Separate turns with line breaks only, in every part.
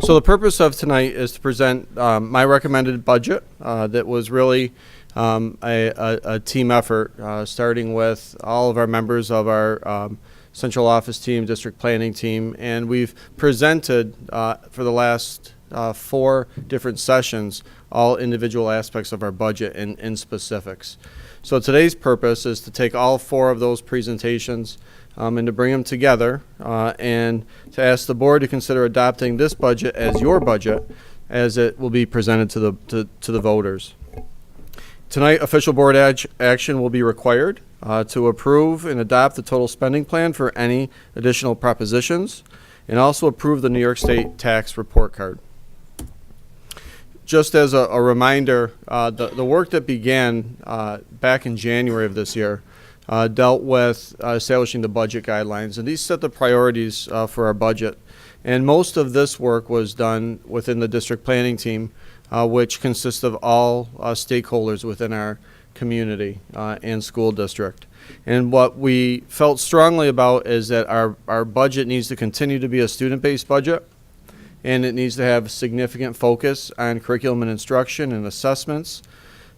So the purpose of tonight is to present my recommended budget that was really a team effort, starting with all of our members of our central office team, district planning team, and we've presented for the last 4 different sessions all individual aspects of our budget in specifics. So today's purpose is to take all 4 of those presentations and to bring them together and to ask the board to consider adopting this budget as your budget as it will be presented to the voters. Tonight, official board action will be required to approve and adopt the total spending plan for any additional propositions and also approve the New York State tax report card. Just as a reminder, the work that began back in January of this year dealt with establishing the budget guidelines, and these set the priorities for our budget. And most of this work was done within the district planning team, which consists of all stakeholders within our community and school district. And what we felt strongly about is that our budget needs to continue to be a student-based budget, and it needs to have significant focus on curriculum and instruction and assessments,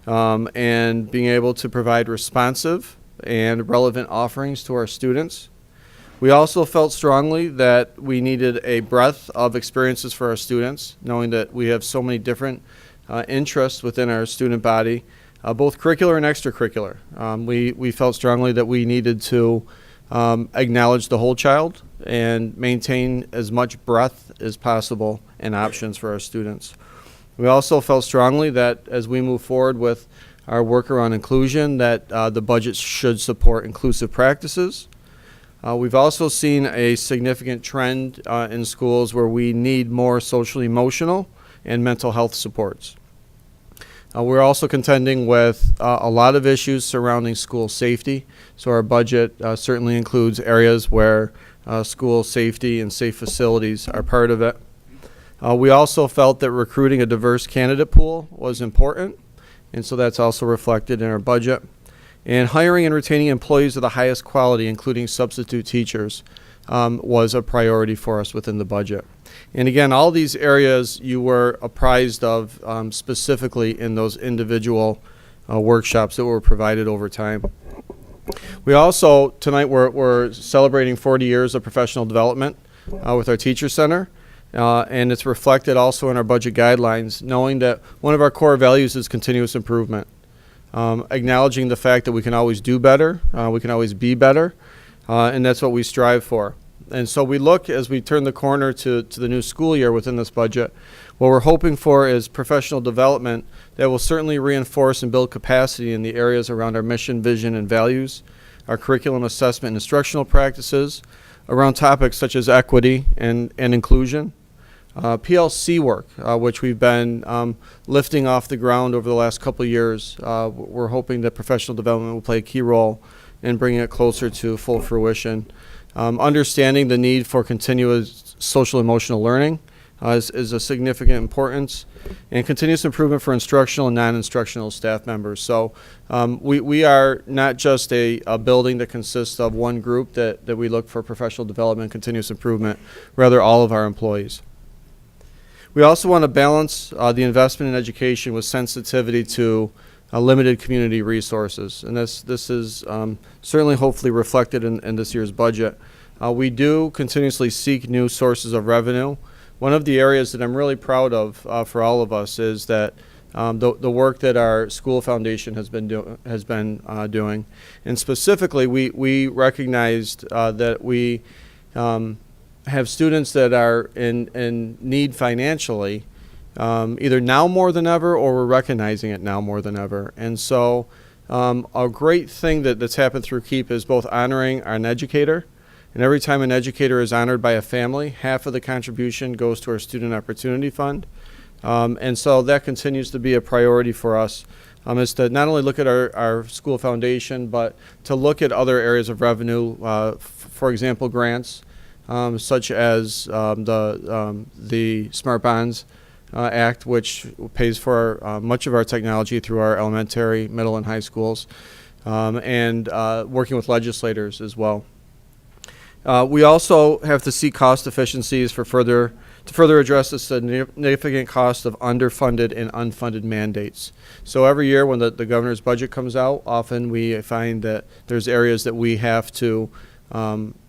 and being able to provide responsive and relevant offerings to our students. We also felt strongly that we needed a breadth of experiences for our students, knowing that we have so many different interests within our student body, both curricular and extracurricular. We felt strongly that we needed to acknowledge the whole child and maintain as much breadth as possible and options for our students. We also felt strongly that as we move forward with our work around inclusion, that the budget should support inclusive practices. We've also seen a significant trend in schools where we need more social emotional and mental health supports. We're also contending with a lot of issues surrounding school safety, so our budget certainly includes areas where school safety and safe facilities are part of it. We also felt that recruiting a diverse candidate pool was important, and so that's also reflected in our budget. And hiring and retaining employees of the highest quality, including substitute teachers, was a priority for us within the budget. And again, all these areas you were apprised of specifically in those individual workshops that were provided over time. We also, tonight we're celebrating 40 years of professional development with our Teacher Center. And it's reflected also in our budget guidelines, knowing that one of our core values is continuous improvement. Acknowledging the fact that we can always do better, we can always be better, and that's what we strive for. And so we look, as we turn the corner to the new school year within this budget, what we're hoping for is professional development that will certainly reinforce and build capacity in the areas around our mission, vision, and values, our curriculum assessment and instructional practices, around topics such as equity and inclusion, PLC work, which we've been lifting off the ground over the last couple of years. We're hoping that professional development will play a key role in bringing it closer to full fruition. Understanding the need for continuous social emotional learning is a significant importance, and continuous improvement for instructional and non-instructional staff members. So we are not just a building that consists of one group that we look for professional development and continuous improvement, rather all of our employees. We also want to balance the investment in education with sensitivity to limited community resources, and this is certainly hopefully reflected in this year's budget. We do continuously seek new sources of revenue. One of the areas that I'm really proud of for all of us is that the work that our school foundation has been doing, and specifically we recognized that we have students that are in need financially, either now more than ever, or we're recognizing it now more than ever. And so a great thing that's happened through KEEP is both honoring an educator, and every time an educator is honored by a family, half of the contribution goes to our Student Opportunity Fund. And so that continues to be a priority for us, is to not only look at our school foundation, but to look at other areas of revenue, for example, grants, such as the Smart Bonds Act, which pays for much of our technology through our elementary, middle, and high schools, and working with legislators as well. We also have to seek cost efficiencies for further to further address the significant cost of underfunded and unfunded mandates. So every year when the governor's budget comes out, often we find that there's areas that we have to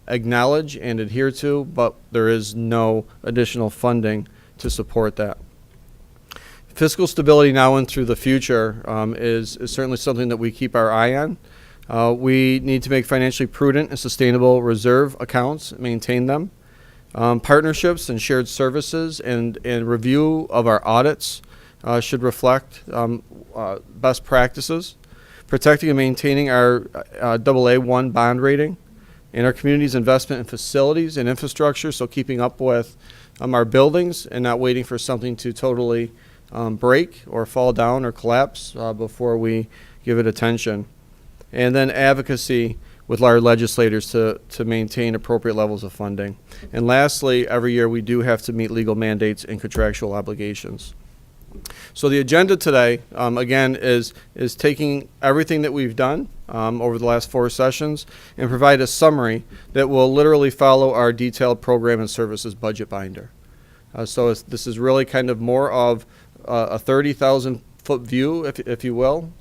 acknowledge and adhere to, but there is no additional funding to support that. Fiscal stability now and through the future is certainly something that we keep our eye on. We need to make financially prudent and sustainable reserve accounts, maintain them. Partnerships and shared services and review of our audits should reflect best practices. Protecting and maintaining our AA1 bond rating and our community's investment in facilities and infrastructure, so keeping up with our buildings and not waiting for something to totally break or fall down or collapse before we give it attention. And then advocacy with our legislators to maintain appropriate levels of funding. And lastly, every year we do have to meet legal mandates and contractual obligations. So the agenda today, again, is taking everything that we've done over the last 4 sessions and provide a summary that will literally follow our detailed program and services budget binder. So this is really kind of more of a 30,000-foot view, if you will.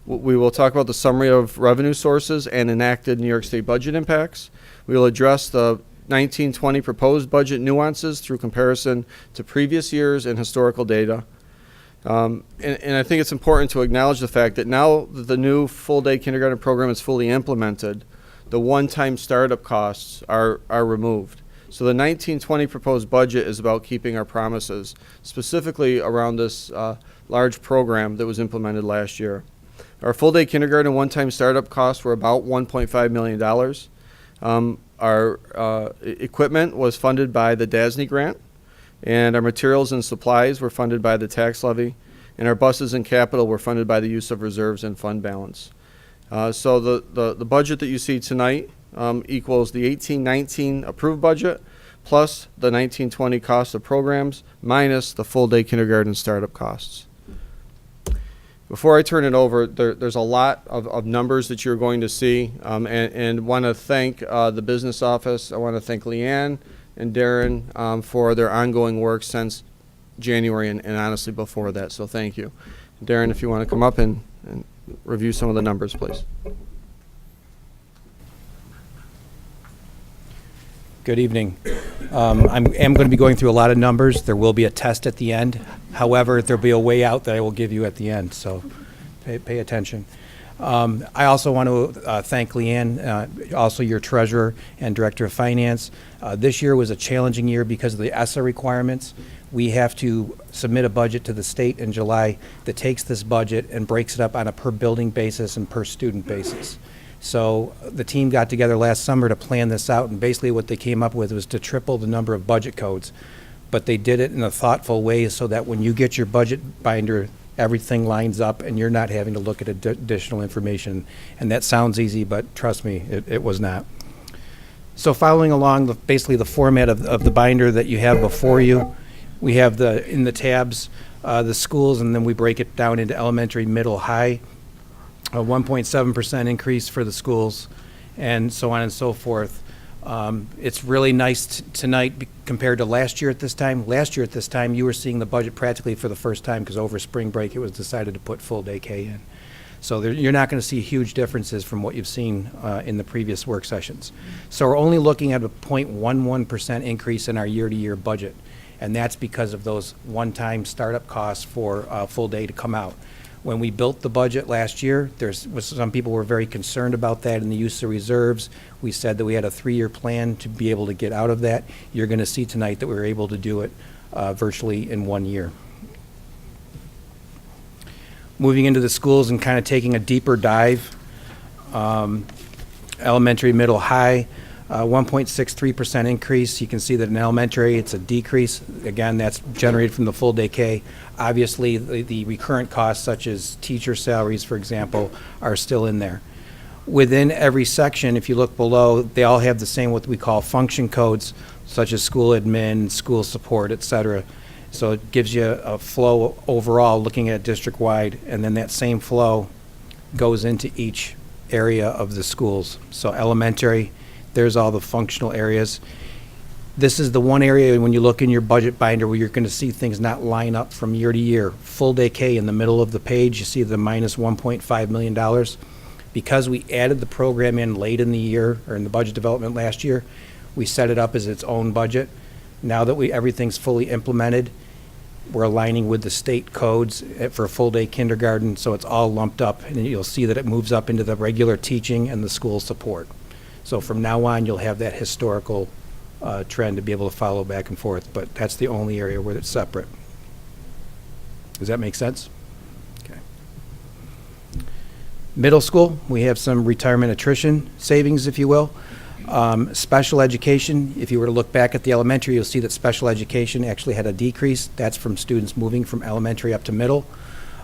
We will talk about the summary of revenue sources and enacted New York State budget impacts. We will address the 1920 proposed budget nuances through comparison to previous years and historical data. And I think it's important to acknowledge the fact that now that the new full-day kindergarten program is fully implemented, the one-time startup costs are removed. So the 1920 proposed budget is about keeping our promises, specifically around this large program that was implemented last year. Our full-day kindergarten one-time startup costs were about $1.5 million. Our equipment was funded by the DASNY grant, and our materials and supplies were funded by the tax levy, and our buses and capital were funded by the use of reserves and fund balance. So the budget that you see tonight equals the 18-19 approved budget plus the 19-20 cost of programs minus the full-day kindergarten startup costs. Before I turn it over, there's a lot of numbers that you're going to see, and want to thank the business office. I want to thank Leanne and Darrin for their ongoing work since January and honestly before that, so thank you. Darrin, if you want to come up and review some of the numbers, please.
Good evening. I am going to be going through a lot of numbers. There will be a test at the end. However, there'll be a way out that I will give you at the end, so pay attention. I also want to thank Leanne, also your treasurer and director of finance. This year was a challenging year because of the ESSA requirements. We have to submit a budget to the state in July that takes this budget and breaks it up on a per building basis and per student basis. So the team got together last summer to plan this out, and basically what they came up with was to triple the number of budget codes. But they did it in a thoughtful way so that when you get your budget binder, everything lines up and you're not having to look at additional information. And that sounds easy, but trust me, it was not. So following along basically the format of the binder that you have before you, we have in the tabs the schools, and then we break it down into elementary, middle, high. A 1.7% increase for the schools, and so on and so forth. It's really nice tonight compared to last year at this time. Last year at this time, you were seeing the budget practically for the first time because over spring break it was decided to put full day K in. So you're not going to see huge differences from what you've seen in the previous work sessions. So we're only looking at a 0.11% increase in our year-to-year budget, and that's because of those one-time startup costs for full day to come out. When we built the budget last year, some people were very concerned about that and the use of reserves. We said that we had a 3-year plan to be able to get out of that. You're going to see tonight that we were able to do it virtually in 1 year. Moving into the schools and kind of taking a deeper dive, elementary, middle, high, 1.63% increase. You can see that in elementary it's a decrease. Again, that's generated from the full day K. Obviously, the recurrent costs such as teacher salaries, for example, are still in there. Within every section, if you look below, they all have the same what we call function codes, such as school admin, school support, etc. So it gives you a flow overall looking at district-wide, and then that same flow goes into each area of the schools. So elementary, there's all the functional areas. This is the one area when you look in your budget binder where you're going to see things not line up from year to year. Full day K in the middle of the page, you see the minus $1.5 million. Because we added the program in late in the year, or in the budget development last year, we set it up as its own budget. Now that everything's fully implemented, we're aligning with the state codes for full day kindergarten, so it's all lumped up, and you'll see that it moves up into the regular teaching and the school support. So from now on, you'll have that historical trend to be able to follow back and forth, but that's the only area where it's separate. Does that make sense? Okay. Middle school, we have some retirement attrition savings, if you will. Special education, if you were to look back at the elementary, you'll see that special education actually had a decrease. That's from students moving from elementary up to middle.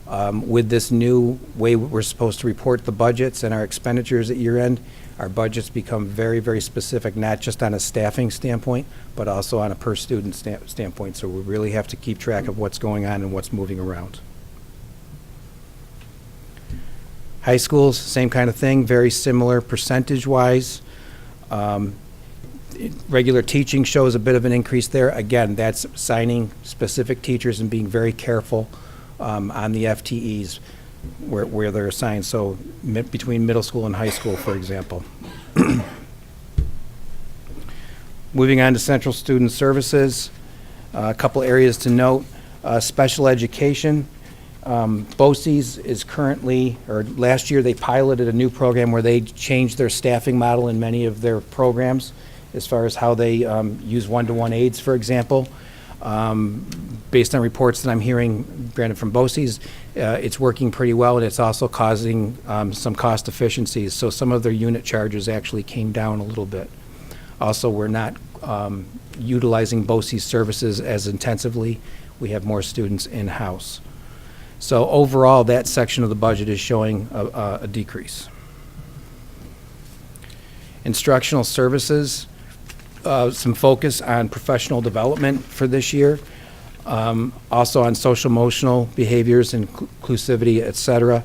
With this new way we're supposed to report the budgets and our expenditures at year end, our budgets become very, very specific, not just on a staffing standpoint, but also on a per student standpoint. So we really have to keep track of what's going on and what's moving around. High schools, same kind of thing, very similar percentage-wise. Regular teaching shows a bit of an increase there. Again, that's assigning specific teachers and being very careful on the FTEs where they're assigned. So between middle school and high school, for example. Moving on to Central Student Services, a couple areas to note. Special education. BOCES is currently, or last year they piloted a new program where they changed their staffing model in many of their programs as far as how they use one-to-one aides, for example. Based on reports that I'm hearing, granted from BOCES, it's working pretty well, and it's also causing some cost efficiencies. So some of their unit charges actually came down a little bit. Also, we're not utilizing BOCES services as intensively. We have more students in-house. So overall, that section of the budget is showing a decrease. Instructional services, some focus on professional development for this year, also on social emotional behaviors, inclusivity, et cetera,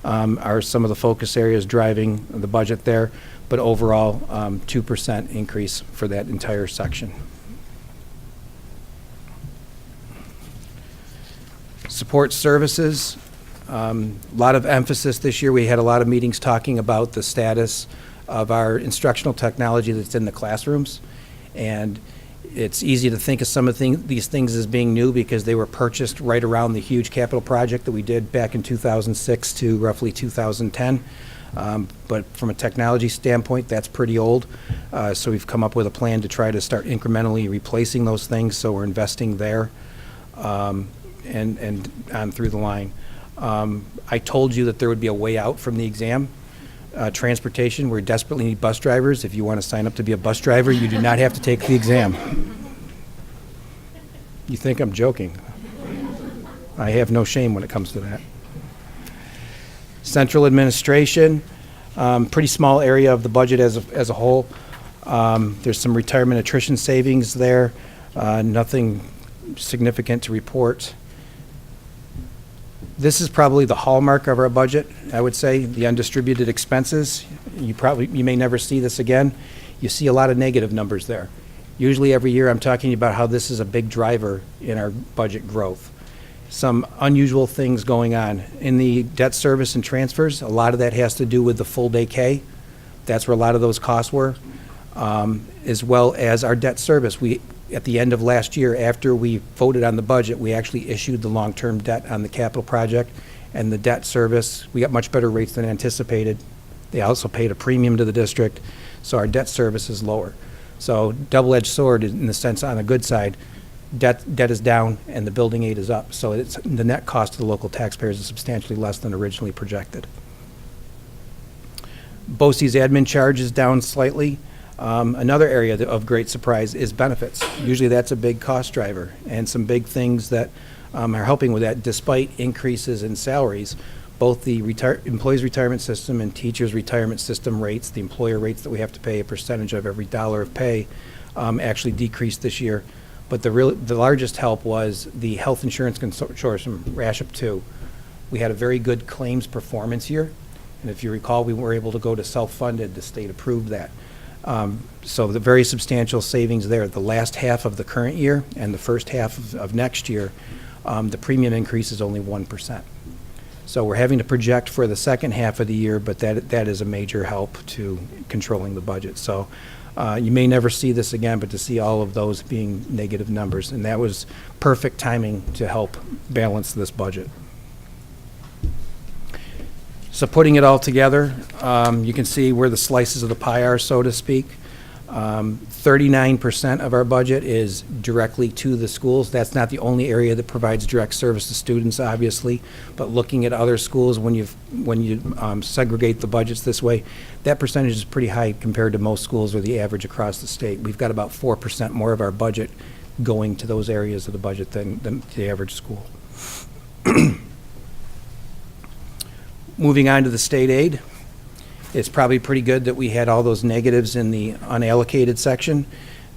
are some of the focus areas driving the budget there, but overall 2% increase for that entire section. Support services, a lot of emphasis this year. We had a lot of meetings talking about the status of our instructional technology that's in the classrooms. And it's easy to think of some of these things as being new because they were purchased right around the huge capital project that we did back in 2006 to roughly 2010. But from a technology standpoint, that's pretty old. So we've come up with a plan to try to start incrementally replacing those things. So we're investing there. And on through the line. I told you that there would be a way out from the exam. Transportation, we desperately need bus drivers. If you want to sign up to be a bus driver, you do not have to take the exam. You think I'm joking. I have no shame when it comes to that. Central administration, pretty small area of the budget as a whole. There's some retirement attrition savings there. Nothing significant to report. This is probably the hallmark of our budget, I would say, the undistributed expenses. You may never see this again. You see a lot of negative numbers there. Usually every year I'm talking about how this is a big driver in our budget growth. Some unusual things going on. In the debt service and transfers, a lot of that has to do with the full day K. That's where a lot of those costs were, as well as our debt service. At the end of last year, after we voted on the budget, we actually issued the long-term debt on the capital project, and the debt service, we got much better rates than anticipated. They also paid a premium to the district, so our debt service is lower. So double-edged sword in the sense on the good side, debt is down and the building aid is up. So the net cost to the local taxpayers is substantially less than originally projected. BOCES admin charge is down slightly. Another area of great surprise is benefits. Usually that's a big cost driver, and some big things that are helping with that despite increases in salaries. Both the employees' retirement system and teachers' retirement system rates, the employer rates that we have to pay a percentage of every dollar of pay, actually decreased this year. But the largest help was the health insurance consortium, RASHIP 2. We had a very good claims performance year, and if you recall, we were able to go to self-funded. The state approved that. So the very substantial savings there. The last half of the current year and the first half of next year, the premium increase is only 1%. So we're having to project for the second half of the year, but that is a major help to controlling the budget. So you may never see this again, but to see all of those being negative numbers, and that was perfect timing to help balance this budget. So putting it all together, you can see where the slices of the pie are, so to speak. 39% of our budget is directly to the schools. That's not the only area that provides direct service to students, obviously, but looking at other schools, when you segregate the budgets this way, that percentage is pretty high compared to most schools or the average across the state. We've got about 4% more of our budget going to those areas of the budget than the average school. Moving on to the state aid. It's probably pretty good that we had all those negatives in the unallocated section,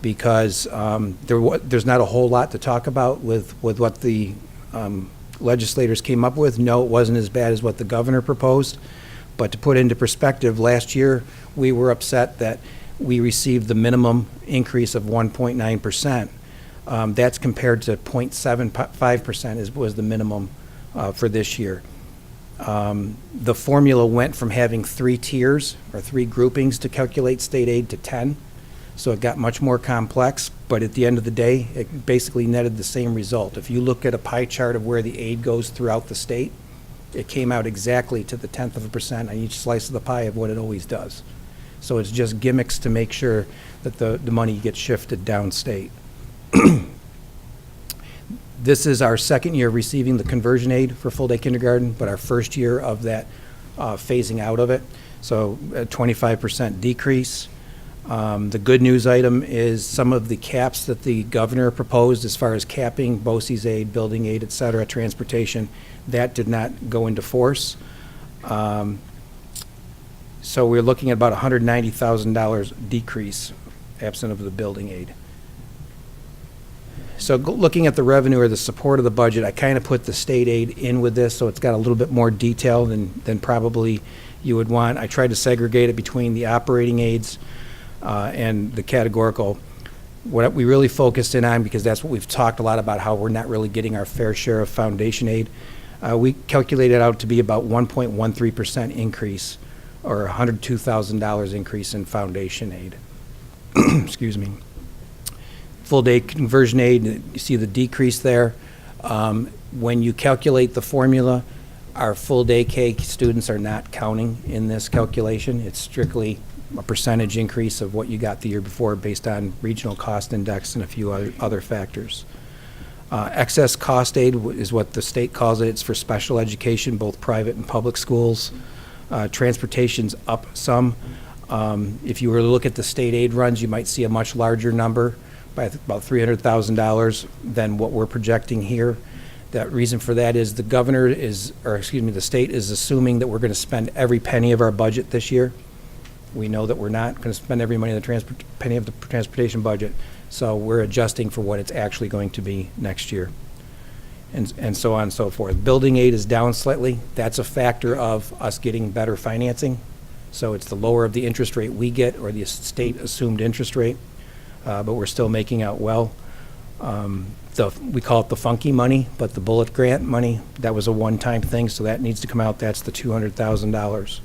because there's not a whole lot to talk about with what the legislators came up with. No, it wasn't as bad as what the governor proposed. But to put into perspective, last year we were upset that we received the minimum increase of 1.9%. That's compared to 0.75% was the minimum for this year. The formula went from having 3 tiers or 3 groupings to calculate state aid to 10. So it got much more complex, but at the end of the day, it basically netted the same result. If you look at a pie chart of where the aid goes throughout the state, it came out exactly to the 0.1% on each slice of the pie of what it always does. So it's just gimmicks to make sure that the money gets shifted downstate. This is our second year receiving the conversion aid for full-day kindergarten, but our first year of that phasing out of it. So a 25% decrease. The good news item is some of the caps that the governor proposed as far as capping, BOCES aid, building aid, et cetera, transportation, that did not go into force. So we're looking at about $190,000 decrease absent of the building aid. So looking at the revenue or the support of the budget, I kind of put the state aid in with this, so it's got a little bit more detail than probably you would want. I tried to segregate it between the operating aids and the categorical. What we really focused in on, because that's what we've talked a lot about, how we're not really getting our fair share of foundation aid, we calculated out to be about 1.13% increase, or $102,000 increase in foundation aid. Excuse me. Full day conversion aid, you see the decrease there. When you calculate the formula, our full day K students are not counting in this calculation. It's strictly a percentage increase of what you got the year before based on regional cost index and a few other factors. Excess cost aid is what the state calls it. It's for special education, both private and public schools. Transportation's up some. If you were to look at the state aid runs, you might see a much larger number, by about $300,000 than what we're projecting here. That reason for that is the state is assuming that we're going to spend every penny of our budget this year. We know that we're not going to spend every penny of the transportation budget, so we're adjusting for what it's actually going to be next year, and so on and so forth. Building aid is down slightly. That's a factor of us getting better financing. So it's the lower of the interest rate we get, or the state assumed interest rate. But we're still making out well. We call it the funky money, but the bullet grant money, that was a one-time thing, so that needs to come out. That's the $200,000.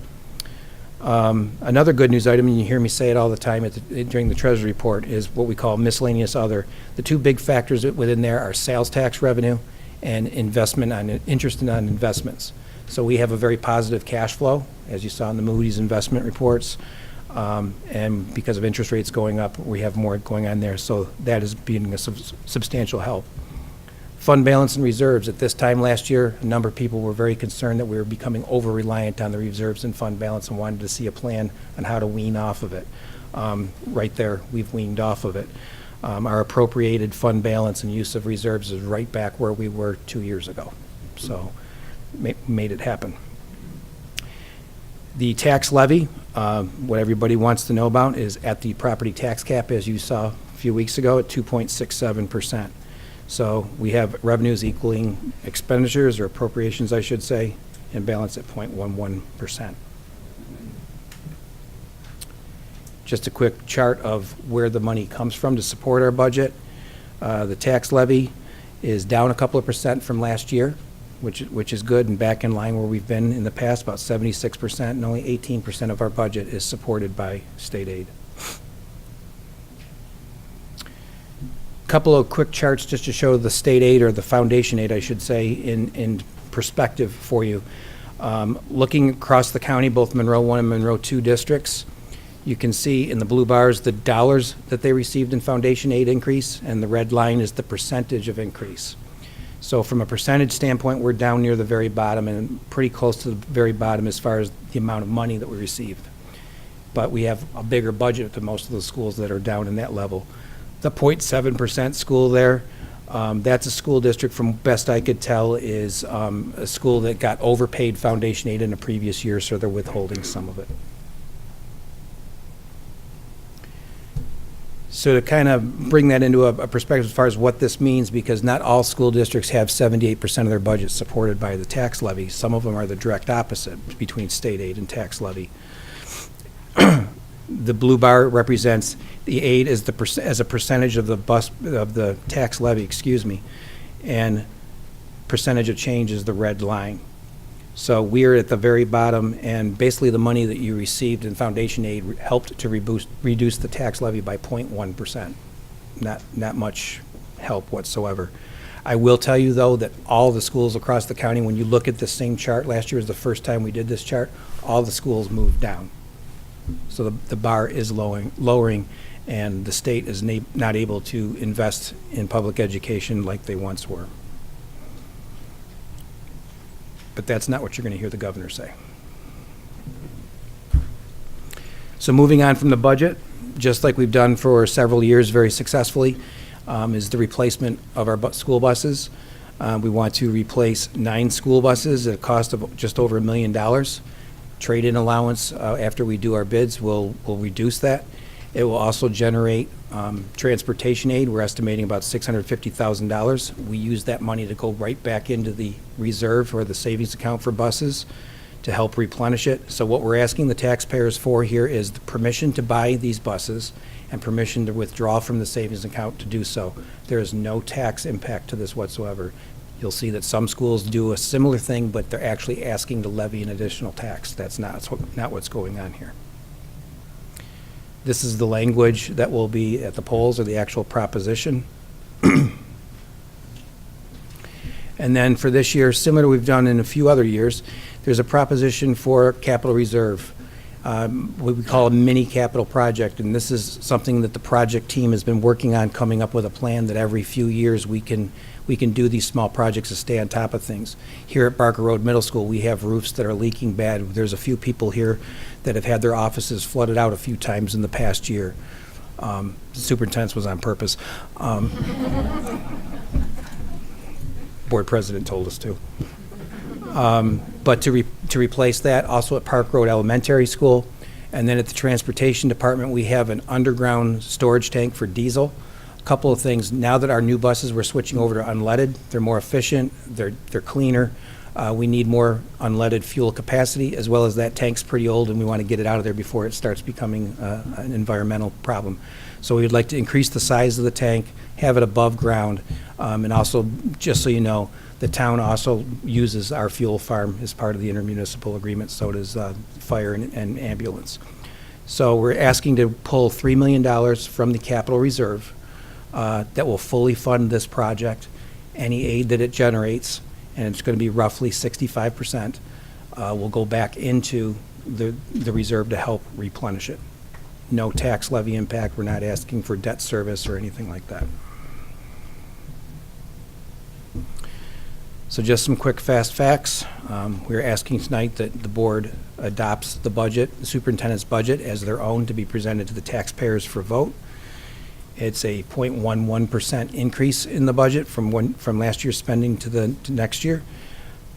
Another good news item, and you hear me say it all the time during the Treasury report, is what we call miscellaneous other. The 2 big factors within there are sales tax revenue and interest on investments. So we have a very positive cash flow, as you saw in the Moody's investment reports. And because of interest rates going up, we have more going on there, so that is being a substantial help. Fund balance and reserves. At this time last year, a number of people were very concerned that we were becoming over-reliant on the reserves and fund balance and wanted to see a plan on how to wean off of it. Right there, we've weaned off of it. Our appropriated fund balance and use of reserves is right back where we were 2 years ago, so made it happen. The tax levy, what everybody wants to know about, is at the property tax cap, as you saw a few weeks ago, at 2.67%. So we have revenues equaling expenditures, or appropriations, I should say, and balance at 0.11%. Just a quick chart of where the money comes from to support our budget. The tax levy is down a couple of percent from last year, which is good and back in line where we've been in the past, about 76%, and only 18% of our budget is supported by state aid. Couple of quick charts just to show the state aid, or the foundation aid, I should say, in perspective for you. Looking across the county, both Monroe 1 and Monroe 2 districts, you can see in the blue bars the dollars that they received in foundation aid increase, and the red line is the percentage of increase. So from a percentage standpoint, we're down near the very bottom and pretty close to the very bottom as far as the amount of money that we received. But we have a bigger budget than most of the schools that are down in that level. The 0.7% school there, that's a school district, from best I could tell, is a school that got overpaid foundation aid in a previous year, so they're withholding some of it. So to kind of bring that into a perspective as far as what this means, because not all school districts have 78% of their budget supported by the tax levy. Some of them are the direct opposite between state aid and tax levy. The blue bar represents the aid as a percentage of the tax levy, and percentage of change is the red line. So we're at the very bottom, and basically the money that you received in foundation aid helped to reduce the tax levy by 0.1%. Not much help whatsoever. I will tell you, though, that all the schools across the county, when you look at the same chart, last year was the first time we did this chart, all the schools moved down. So the bar is lowering, and the state is not able to invest in public education like they once were. But that's not what you're going to hear the governor say. So moving on from the budget, just like we've done for several years very successfully, is the replacement of our school buses. We want to replace 9 school buses at a cost of just over $1 million. Trade-in allowance, after we do our bids, will reduce that. It will also generate transportation aid. We're estimating about $650,000. We use that money to go right back into the reserve or the savings account for buses to help replenish it. So what we're asking the taxpayers for here is the permission to buy these buses and permission to withdraw from the savings account to do so. There is no tax impact to this whatsoever. You'll see that some schools do a similar thing, but they're actually asking to levy an additional tax. That's not what's going on here. This is the language that will be at the polls, or the actual proposition. And then for this year, similar to what we've done in a few other years, there's a proposition for capital reserve, what we call a mini capital project. And this is something that the project team has been working on, coming up with a plan that every few years we can do these small projects to stay on top of things. Here at Barker Road Middle School, we have roofs that are leaking bad. There's a few people here that have had their offices flooded out a few times in the past year. The superintendent's was on purpose. Board president told us to. But to replace that, also at Park Road Elementary School, and then at the Transportation Department, we have an underground storage tank for diesel. A couple of things. Now that our new buses, we're switching over to unleaded. They're more efficient. They're cleaner. We need more unleaded fuel capacity, as well as that tank's pretty old, and we want to get it out of there before it starts becoming an environmental problem. So we'd like to increase the size of the tank, have it above ground, and also, just so you know, the town also uses our fuel farm as part of the intermunicipal agreement, so does fire and ambulance. So we're asking to pull $3 million from the capital reserve that will fully fund this project, any aid that it generates, and it's going to be roughly 65%, will go back into the reserve to help replenish it. No tax levy impact. We're not asking for debt service or anything like that. So just some quick, fast facts. We're asking tonight that the board adopts the budget, the superintendent's budget, as their own to be presented to the taxpayers for vote. It's a 0.11% increase in the budget from last year's spending to next year.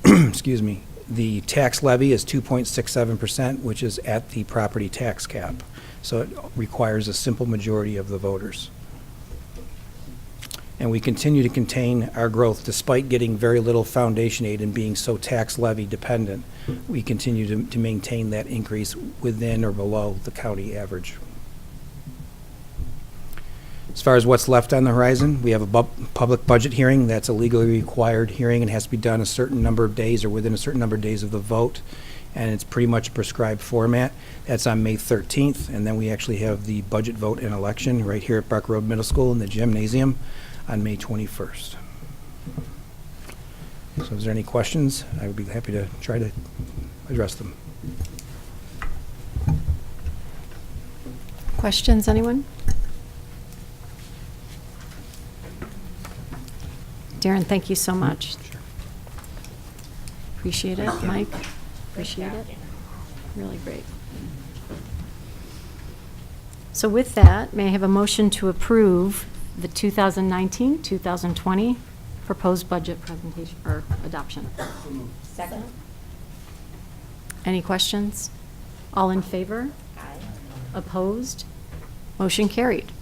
Excuse me. The tax levy is 2.67%, which is at the property tax cap. So it requires a simple majority of the voters. And we continue to contain our growth despite getting very little foundation aid and being so tax levy dependent. We continue to maintain that increase within or below the county average. As far as what's left on the horizon, we have a public budget hearing. That's a legally required hearing and has to be done a certain number of days or within a certain number of days of the vote. And it's pretty much a prescribed format. That's on May 13th. And then we actually have the budget vote and election right here at Buck Road Middle School in the gymnasium on May 21st. So is there any questions? I would be happy to try to address them.
Questions, anyone? Darrin, thank you so much.
Sure.
Appreciate it. Mike, appreciate it. Really great. So with that, may I have a motion to approve the 2019-2020 proposed budget presentation or adoption?
Second.
Any questions? All in favor?
Aye.
Opposed? Motion carried.